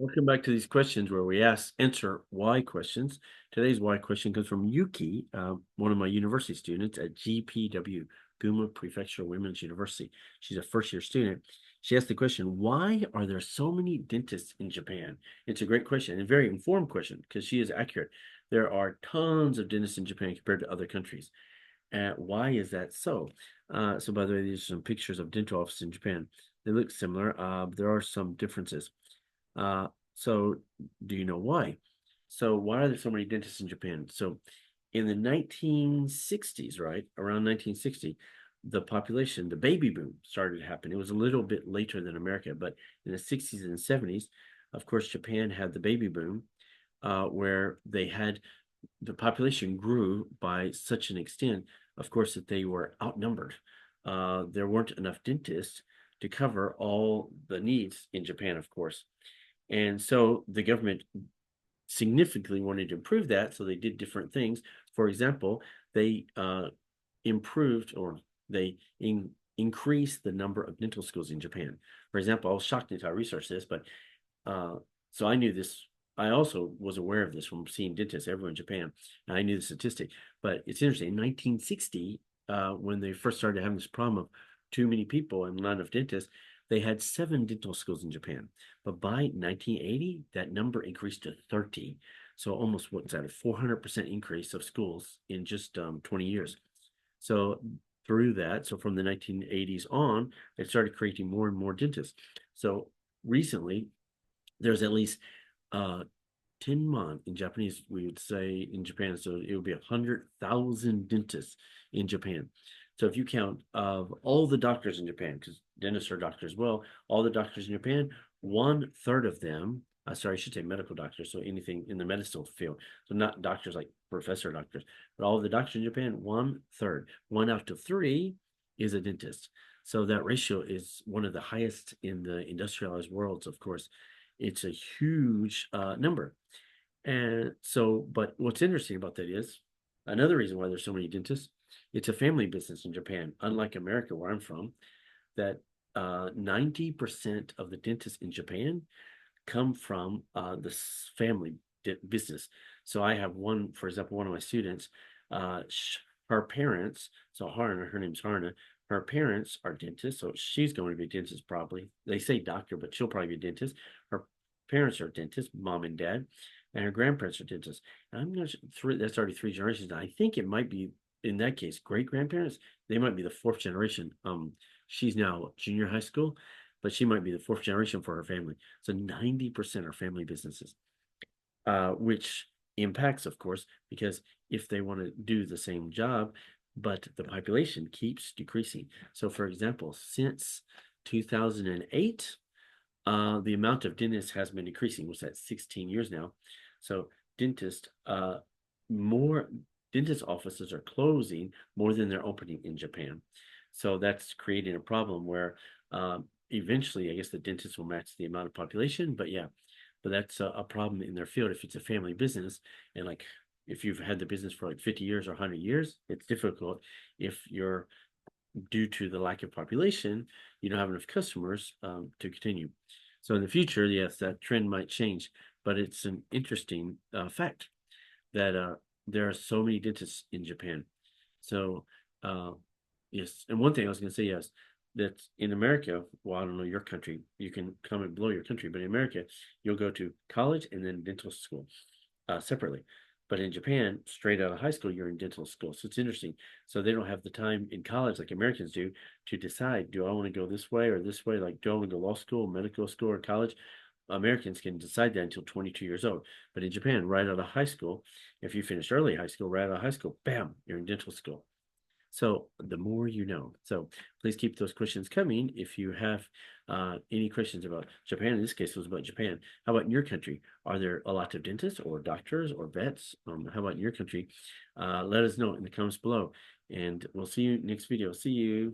Welcome back to these questions where we answer why questions. Today's why question comes from Yuki, one of my university students at GPWU, Guma Prefectural Women's University. She's a first-year student. She asked the question, why are there so many dentists in Japan? It's a great question and a very informed question because she is accurate. There are tons of dentists in Japan compared to other countries. Why is that so? So by the way, these are some pictures of dental offices in Japan. They look similar, but there are some differences. So do you know why? So why are there so many dentists in Japan? So in the 1960s, right, around 1960, the population, the baby boom started to happen. It was a little bit later than America, but in the 60s and 70s, of course, Japan had the baby boom, where they had the population grew by such an extent, of course, that they were outnumbered. There weren't enough dentists to cover all the needs in Japan, of course. And so the government significantly wanted to improve that. So they did different things. For example, they improved or they increased the number of dental schools in Japan. For example, I was shocked until I researched this, but uh, so I knew this. I also was aware of this from seeing dentists everywhere in Japan. And I knew the statistic, but it's interesting. In 1960, when they first started having this problem of too many people and not enough dentists, they had 7 dental schools in Japan. But by 1980, that number increased to 30. So almost what's that, a 400% increase of schools in just 20 years. So through that, so from the 1980s on, they started creating more and more dentists. So recently, there's at least uh, 10 in Japanese, we would say in Japan. So it would be 100,000 dentists in Japan. So if you count of all the doctors in Japan, because dentists are doctors, well, all the doctors in Japan, 1/3 of them, sorry, I should say medical doctors, so anything in the medical field. So not doctors like professor doctors, but all of the doctors in Japan, 1/3, 1 out of 3 is a dentist. So that ratio is one of the highest in the industrialized worlds, of course. It's a huge number. And so, but what's interesting about that is another reason why there's so many dentists, it's a family business in Japan, unlike America, where I'm from, that 90% of the dentists in Japan come from the family business. So I have one, for example, one of my students, uh, her parents, so Harna, her name's Harna, her parents are dentists, so she's going to be a dentist probably. They say doctor, but she'll probably be a dentist. Her parents are dentists, mom and dad, and her grandparents are dentists. And I'm not sure, that's already 3 generations. Now. I think it might be, in that case, great grandparents. They might be the fourth generation. She's now junior high school, but she might be the fourth generation for her family. So 90% are family businesses, which impacts, of course, because if they want to do the same job, but the population keeps decreasing. So, for example, since 2008, the amount of dentists has been decreasing. What's that, 16 years now? So, dentist, more dentist offices are closing more than they're opening in Japan. So that's creating a problem where eventually, I guess the dentists will match the amount of population. But yeah, but that's a problem in their field if it's a family business. And like if you've had the business for like 50 years or 100 years, it's difficult if you're due to the lack of population, you don't have enough customers to continue. So in the future, yes, that trend might change, but it's an interesting fact that there are so many dentists in Japan. So uh, yes, and one thing I was going to say, yes, that in America, well, I don't know your country, you can comment below your country, but in America, you'll go to college and then dental school separately. But in Japan, straight out of high school, you're in dental school. So it's interesting. So they don't have the time in college like Americans do to decide, do I want to go this way or this way? Like, do I want to go law school, medical school, or college? Americans can decide that until 22 years old. But in Japan, right out of high school, if you finish early high school, right out of high school, bam, you're in dental school. So the more you know. So please keep those questions coming. If you have any questions about Japan, in this case, it was about Japan. How about in your country? Are there a lot of dentists or doctors or vets? How about in your country? Let us know in the comments below. And we'll see you next video. See you.